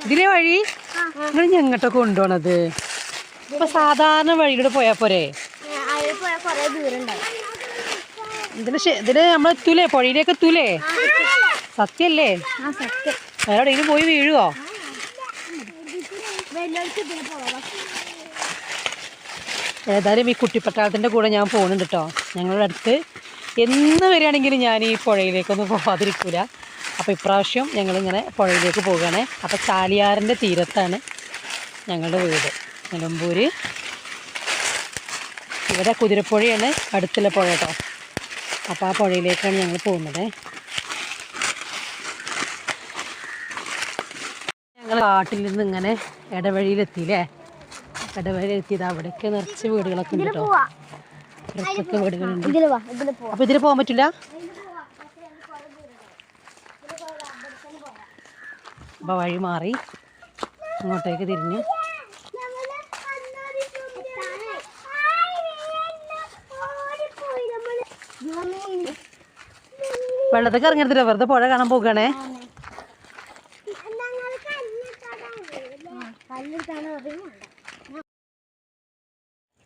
ഇതിലെ വഴി നിങ്ങൾ ഞങ്ങട്ടൊക്കെ കൊണ്ടുപോണത് ഇപ്പൊ സാധാരണ വഴിയിലൂടെ പോയാ പോരെ? ഇതില് നമ്മളെത്തൂലേ? പുഴയിലേക്ക് എത്തൂലേ? സത്യല്ലേ? വേറെ എവിടെയെങ്കിലും പോയി വീഴുവോ? ഏതായാലും ഈ കുട്ടിപ്പട്ടാളത്തിൻ്റെ കൂടെ ഞാൻ പോകുന്നുണ്ട് കേട്ടോ. ഞങ്ങളുടെ അടുത്ത് എന്ന് വരികയാണെങ്കിലും ഞാൻ ഈ പുഴയിലേക്കൊന്നും പോകാതിരിക്കില്ല. അപ്പോൾ ഇപ്രാവശ്യം ഞങ്ങളിങ്ങനെ പുഴയിലേക്ക് പോവുകയാണ്. അപ്പോൾ ചാലിയാറിൻ്റെ തീരത്താണ് ഞങ്ങളുടെ വീട്, നിലമ്പൂർ. ഇവിടെ കുതിരപ്പുഴയാണ് അടുത്തുള്ള പുഴ കേട്ടോ. അപ്പോൾ ആ പുഴയിലേക്കാണ് ഞങ്ങൾ പോകുന്നത്. ഞങ്ങൾ കാട്ടിൽ നിന്ന് ഇങ്ങനെ ഇടവഴിയിലെത്തിയില്ലേ? ഇടവഴിയിലെത്തിയത് അവിടേക്ക് നിറച്ച് വീടുകളൊക്കെ ഉണ്ട് കേട്ടോ. ഇടത്തൊക്കെ വീടുകളുണ്ട്. അപ്പോൾ ഇതിൽ പോകാൻ പറ്റില്ല. അപ്പോൾ വഴി മാറി അങ്ങോട്ടേക്ക് തിരിഞ്ഞു. വെള്ളത്തേക്ക് ഇറങ്ങരുതില്ല, വെറുതെ പുഴ കാണാൻ പോകുകയാണേ.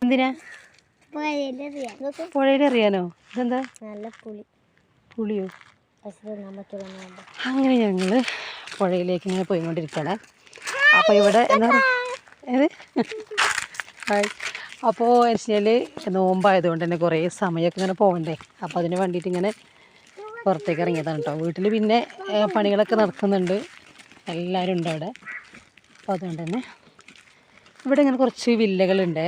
എന്തിനാ പുഴയിലെറിയാനോ? ഇതെന്താ? നല്ല പുളിയോ? അങ്ങനെ ഞങ്ങള് പുഴയിലേക്ക് ഇങ്ങനെ പോയിക്കൊണ്ടിരിക്കുകയാണ്. അപ്പോൾ ഇവിടെ എന്താ അപ്പോൾ വെച്ചാൽ നോമ്പായതുകൊണ്ട് തന്നെ കുറേ സമയമൊക്കെ ഇങ്ങനെ പോകണ്ടേ. അപ്പോൾ അതിന് വേണ്ടിയിട്ട് ഇങ്ങനെ പുറത്തേക്ക് ഇറങ്ങിയതാണ് കേട്ടോ. വീട്ടിൽ പിന്നെ പണികളൊക്കെ നടക്കുന്നുണ്ട്, എല്ലാവരും ഉണ്ട് അവിടെ. അപ്പോൾ അതുകൊണ്ട് തന്നെ ഇവിടെ ഇങ്ങനെ കുറച്ച് വില്ലകളുണ്ട്.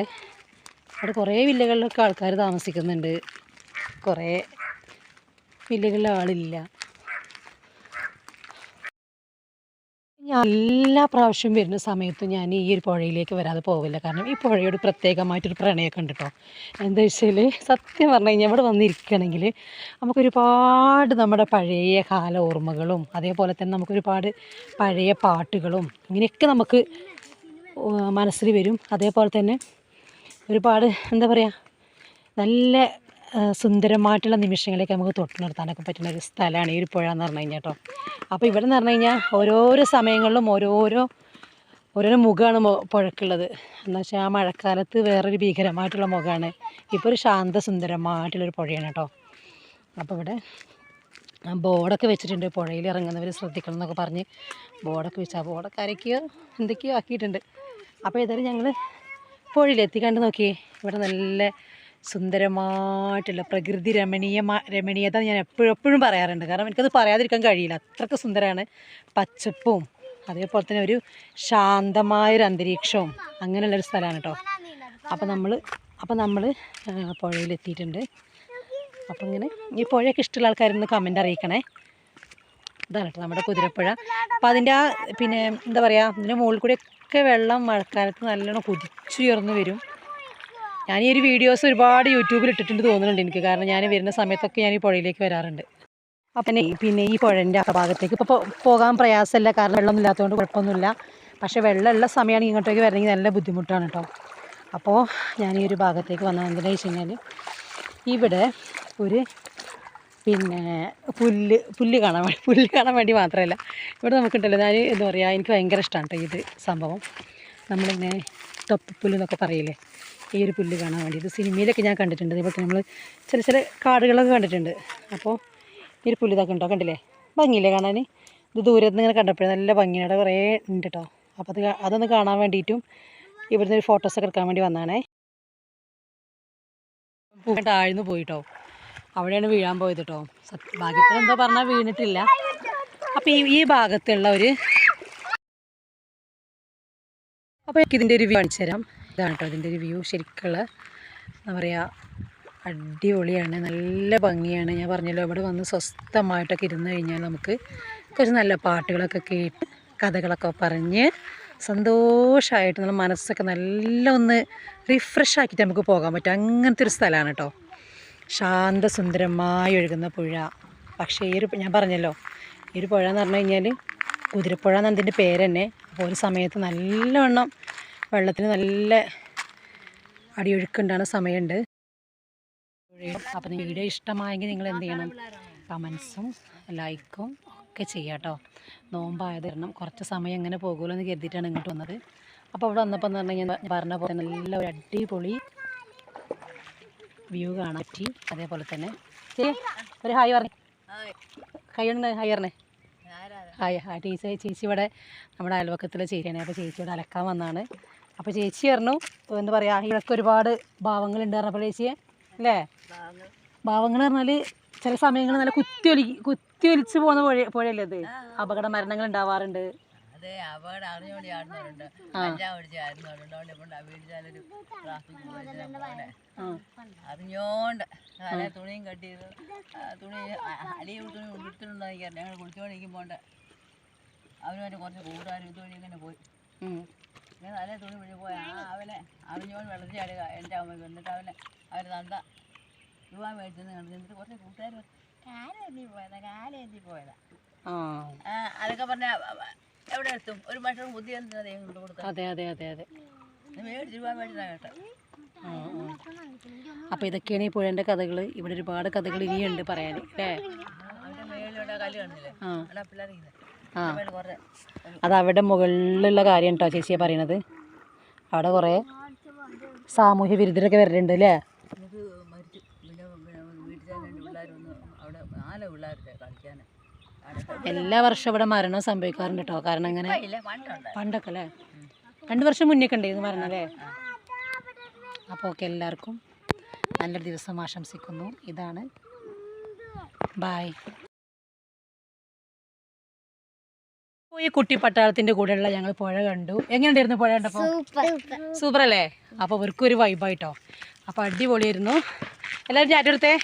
അവിടെ കുറേ വില്ലകളിലൊക്കെ ആൾക്കാർ താമസിക്കുന്നുണ്ട്, കുറേ വില്ലകളിൽ ആളില്ല. ഞാൻ എല്ലാ പ്രാവശ്യവും വരുന്ന സമയത്തും ഞാൻ ഈ ഒരു പുഴയിലേക്ക് വരാതെ പോവില്ല. കാരണം ഈ പുഴയോട് പ്രത്യേകമായിട്ടൊരു പ്രണയമൊക്കെ ഉണ്ട് കേട്ടോ. എന്താ വെച്ചാൽ സത്യം പറഞ്ഞു കഴിഞ്ഞാൽ ഇവിടെ വന്നിരിക്കുകയാണെങ്കിൽ നമുക്കൊരുപാട് നമ്മുടെ പഴയ കാല ഓർമ്മകളും അതേപോലെ തന്നെ നമുക്കൊരുപാട് പഴയ പാട്ടുകളും ഇങ്ങനെയൊക്കെ നമുക്ക് മനസ്സിൽ വരും. അതേപോലെ തന്നെ ഒരുപാട് എന്താ പറയുക, നല്ല സുന്ദരമായിട്ടുള്ള നിമിഷങ്ങളൊക്കെ നമുക്ക് തൊട്ട് നിർത്താനൊക്കെ പറ്റുന്ന ഒരു സ്ഥലമാണ് ഈ ഒരു പുഴ എന്ന് പറഞ്ഞു കഴിഞ്ഞാൽ കേട്ടോ. അപ്പോൾ ഇവിടെ എന്ന് പറഞ്ഞു കഴിഞ്ഞാൽ ഓരോരോ സമയങ്ങളിലും ഓരോരോ മുഖമാണ് പുഴക്കുള്ളത്. എന്ന് വെച്ചാൽ ആ മഴക്കാലത്ത് വേറൊരു ഭീകരമായിട്ടുള്ള മുഖമാണ്, ഇപ്പോൾ ഒരു ശാന്തസുന്ദരമായിട്ടുള്ളൊരു പുഴയാണ് കേട്ടോ. അപ്പോൾ ഇവിടെ ബോർഡൊക്കെ വെച്ചിട്ടുണ്ട്, പുഴയിൽ ഇറങ്ങുന്നവർ ശ്രദ്ധിക്കണം എന്നൊക്കെ പറഞ്ഞ് ബോർഡൊക്കെ വെച്ച് ആ ബോർഡൊക്കെ ആരൊക്കെയോ എന്തൊക്കെയോ ആക്കിയിട്ടുണ്ട്. അപ്പോൾ ഏതായാലും ഞങ്ങൾ പുഴയിലെത്തി. കണ്ട് നോക്കിയേ, ഇവിടെ നല്ല സുന്ദരമായിട്ടുള്ള പ്രകൃതി രമണീയത ഞാൻ എപ്പോഴും പറയാറുണ്ട്. കാരണം എനിക്കത് പറയാതിരിക്കാൻ കഴിയില്ല, അത്രയ്ക്ക് സുന്ദരമാണ്. പച്ചപ്പും അതേപോലെ തന്നെ ഒരു ശാന്തമായൊരു അന്തരീക്ഷവും അങ്ങനെയുള്ളൊരു സ്ഥലമാണ് കേട്ടോ. അപ്പോൾ നമ്മൾ പുഴയിലെത്തിയിട്ടുണ്ട്. അപ്പോൾ ഇങ്ങനെ ഈ പുഴയൊക്കെ ഇഷ്ടമുള്ള ആൾക്കാരൊന്ന് കമൻ്റ് അറിയിക്കണേ. ഇതാണ് കേട്ടോ നമ്മുടെ കുതിരപ്പുഴ. അപ്പോൾ അതിൻ്റെ പിന്നെ എന്താ പറയുക, ഇതിൻ്റെ മുകളിൽ കൂടെയൊക്കെ വെള്ളം മഴക്കാലത്ത് നല്ലോണം കുതിച്ചുയർന്ന് വരും. ഞാൻ ഈ ഒരു വീഡിയോസ് ഒരുപാട് യൂട്യൂബിൽ ഇട്ടിട്ടുണ്ട് തോന്നുന്നുണ്ട് എനിക്ക്. കാരണം ഞാൻ വരുന്ന സമയത്തൊക്കെ ഞാൻ ഈ പുഴയിലേക്ക് വരാറുണ്ട്. അപ്പം പിന്നെ ഈ പുഴൻ്റെ ആ ഭാഗത്തേക്ക് ഇപ്പോൾ പോകാൻ പ്രയാസമില്ല, കാരണം വെള്ളമൊന്നും ഇല്ലാത്തതുകൊണ്ട് കുഴപ്പമൊന്നുമില്ല. പക്ഷേ വെള്ളമുള്ള സമയമാണ് ഇങ്ങോട്ടേക്ക് വരണമെങ്കിൽ നല്ല ബുദ്ധിമുട്ടാണ് കേട്ടോ. അപ്പോൾ ഞാൻ ഈ ഒരു ഭാഗത്തേക്ക് വന്നത് എന്താണെന്ന് വെച്ച് കഴിഞ്ഞാൽ ഇവിടെ ഒരു പിന്നെ പുല്ല് കാണാൻ വേണ്ടി മാത്രമല്ല, ഇവിടെ നമുക്കുണ്ടല്ലോ, ഞാൻ എന്താ പറയുക, എനിക്ക് ഭയങ്കര ഇഷ്ടമാണ് കേട്ടോ ഇത് സംഭവം. നമ്മളിങ്ങനെ തൊപ്പുപുല്ല് എന്നൊക്കെ പറയില്ലേ, ഈ ഒരു പുല്ല് കാണാൻ വേണ്ടി. ഇത് സിനിമയിലൊക്കെ ഞാൻ കണ്ടിട്ടുണ്ട്. അതേപോലെ നമ്മൾ ചില കാടുകളൊക്കെ കണ്ടിട്ടുണ്ട്. അപ്പോൾ ഈ ഒരു പുല്ല് ഇതൊക്കെ ഉണ്ടോ, കണ്ടില്ലേ? ഭംഗിയില്ലേ കാണാൻ? ഇത് ദൂരത്ത് നിന്ന് ഇങ്ങനെ കണ്ടപ്പോഴേ നല്ല ഭംഗിയുടെ കുറേ ഉണ്ട് കേട്ടോ. അപ്പോൾ അതൊന്ന് കാണാൻ വേണ്ടിയിട്ടും ഇവിടുന്ന് ഒരു ഫോട്ടോസൊക്കെ എടുക്കാൻ വേണ്ടി വന്നതാണേ. താഴ്ന്നു പോയിട്ടോ, അവിടെയാണ് വീഴാൻ പോയത് കേട്ടോ. ഭാഗ്യത്തിന് എന്തോ പറഞ്ഞാൽ വീണിട്ടില്ല. അപ്പോൾ ഈ ഭാഗത്തുള്ള അപ്പോൾ എനിക്കിതിൻ്റെ ഒരു വ്യൂ കാണിച്ചു തരാം. ഇതാണ് കേട്ടോ ഇതിൻ്റെ ഒരു വ്യൂ. ശരിക്കുള്ള എന്താ പറയുക, അടിപൊളിയാണ്, നല്ല ഭംഗിയാണ്. ഞാൻ പറഞ്ഞല്ലോ, ഇവിടെ വന്ന് സ്വസ്ഥമായിട്ടൊക്കെ ഇരുന്ന് കഴിഞ്ഞാൽ നമുക്ക് കുറച്ച് നല്ല പാട്ടുകളൊക്കെ കേട്ട് കഥകളൊക്കെ പറഞ്ഞ് സന്തോഷമായിട്ട് നമ്മുടെ മനസ്സൊക്കെ നല്ല ഒന്ന് റിഫ്രഷ് ആക്കിയിട്ട് നമുക്ക് പോകാൻ പറ്റും. അങ്ങനത്തെ ഒരു സ്ഥലമാണ് കേട്ടോ. ശാന്തസുന്ദരമായി ഒഴുകുന്ന പുഴ. പക്ഷേ ഞാൻ പറഞ്ഞല്ലോ, ഈ ഒരു പുഴ എന്ന് പറഞ്ഞു കഴിഞ്ഞാൽ കുതിരപ്പുഴ എന്നാണ് അതിൻ്റെ പേര് തന്നെ. അപ്പോൾ ഒരു സമയത്ത് നല്ലവണ്ണം വെള്ളത്തിന് നല്ല അടിയൊഴുക്കുണ്ടാകുന്ന സമയമുണ്ട്. അപ്പോൾ വീഡിയോ ഇഷ്ടമായെങ്കിൽ നിങ്ങൾ എന്ത് ചെയ്യണം, കമൻസും ലൈക്കും ഒക്കെ ചെയ്യാം കേട്ടോ. നോമ്പായത് കാരണം കുറച്ച് സമയം എങ്ങനെ പോകുമല്ലോ എന്ന് കരുതിയിട്ടാണ് ഇങ്ങോട്ട് വന്നത്. അപ്പോൾ ഇവിടെ വന്നപ്പോൾ എന്ന് പറഞ്ഞു കഴിഞ്ഞാൽ പറഞ്ഞ പോലെ നല്ല ഒരു അടിപൊളി വ്യൂ കാണാൻ പറ്റി. അതേപോലെ തന്നെ ഒരു ഹായ് പറഞ്ഞു, ഹായ് ഉണ്ട്, ഹായ് പറഞ്ഞേ, ഹായ്. ചേച്ചി ഇവിടെ നമ്മുടെ അയൽവക്കത്തിലെ ചേച്ചിയാണ്. അപ്പോൾ ചേച്ചിയോട് അലക്കാൻ വന്നതാണ്. അപ്പോൾ ചേച്ചി പറഞ്ഞു എന്താ പറയുക, ഇവിടൊക്കെ ഒരുപാട് ഭാവങ്ങളുണ്ട് പറഞ്ഞപ്പോൾ ചേച്ചിയെ അല്ലേ. ഭാവങ്ങൾ പറഞ്ഞാൽ ചില സമയങ്ങളിൽ നല്ല കുത്തി ഒലിച്ച് പോകുന്ന പുഴയല്ലേ അത്, അപകട മരണങ്ങൾ ഉണ്ടാവാറുണ്ട്. അപകടം അറിഞ്ഞുകൊണ്ട് ചാടുന്നവരുണ്ട്, അറിഞ്ഞോണ്ട് തലേ തുണിയും കെട്ടി തുണി അടിയിൽ തുണി ഉടുത്തിട്ടുണ്ടോ എനിക്കറിയാം. ഞങ്ങൾ കുളിച്ചോണ്ടിരിക്കുമ്പോണ്ട് അവനുമായിട്ട് കുറച്ച് കൂടാനും ഇതുവഴി ഇങ്ങനെ പോയി ഇങ്ങനെ തലേ തുണി പിടിച്ച് പോയി. അവനെ അറിഞ്ഞോണ്ട് വെള്ളത്തിൽ ചാടുക എൻ്റെ അമ്മയ്ക്ക്. എന്നിട്ട് അവരെ തന്ത രൂപ മേടിച്ചെന്ന് കണ്ടു. എന്നിട്ട് കുറച്ച് കൂട്ടുകാർ കാലേന്തി പോയതാ അതൊക്കെ പറഞ്ഞ എവിടെ എത്തും. ഒരു മനുഷ്യർക്ക് ബുദ്ധി എന്തിനാ കൊടുക്കാം. അതെ അതെ അതെ അതെ, മേടിച്ച് രൂപ മേടിച്ചാ കേട്ടോ. അപ്പോൾ ഇതൊക്കെയാണ് ഈ പുഴേൻ്റെ കഥകൾ. ഇവിടെ ഒരുപാട് കഥകൾ ഇനിയുണ്ട് പറയാൻ അല്ലേ. അവൻ്റെ മേളിലുള്ള കല്ല് കാണില്ലേ, അവിടെ പിള്ളേർ കുറേ അത് അവിടെ മുകളിലുള്ള കാര്യം കേട്ടോ ചേച്ചിയെ പറയണത്. അവിടെ കുറേ സാമൂഹ്യ വിരുദ്ധരൊക്കെ വരലുണ്ട് അല്ലേ. എന്നിട്ട് മരിച്ചു. പിന്നെ വീട്ടിൽ തന്നെ പിള്ളേരൊന്നും അവിടെ 4 പിള്ളേരുടെ കളിക്കാൻ. എല്ലാ വർഷവും ഇവിടെ മരണം സംഭവിക്കാറുണ്ട് കേട്ടോ. കാരണം അങ്ങനെ പണ്ടൊക്കെ അല്ലേ, 2 വർഷം മുന്നേ ഒക്കെ ഉണ്ടായിരുന്നു മരണം അല്ലേ. അപ്പോൾ ഓക്കെ, എല്ലാവർക്കും നല്ലൊരു ദിവസം ആശംസിക്കുന്നു. ഇതാണ് ബായ്. ഈ കുട്ടി പട്ടാളത്തിൻ്റെ കൂടെയുള്ള ഞങ്ങൾ പുഴ കണ്ടു. എങ്ങനെയുണ്ടായിരുന്നു പുഴ കണ്ടപ്പോൾ? സൂപ്പർ അല്ലേ. അപ്പോൾ ഇവർക്കൊരു വൈബായിട്ടോ. അപ്പോൾ അടിപൊളിയായിരുന്നു. എല്ലാവരും ചാറ്റെടുത്തേ.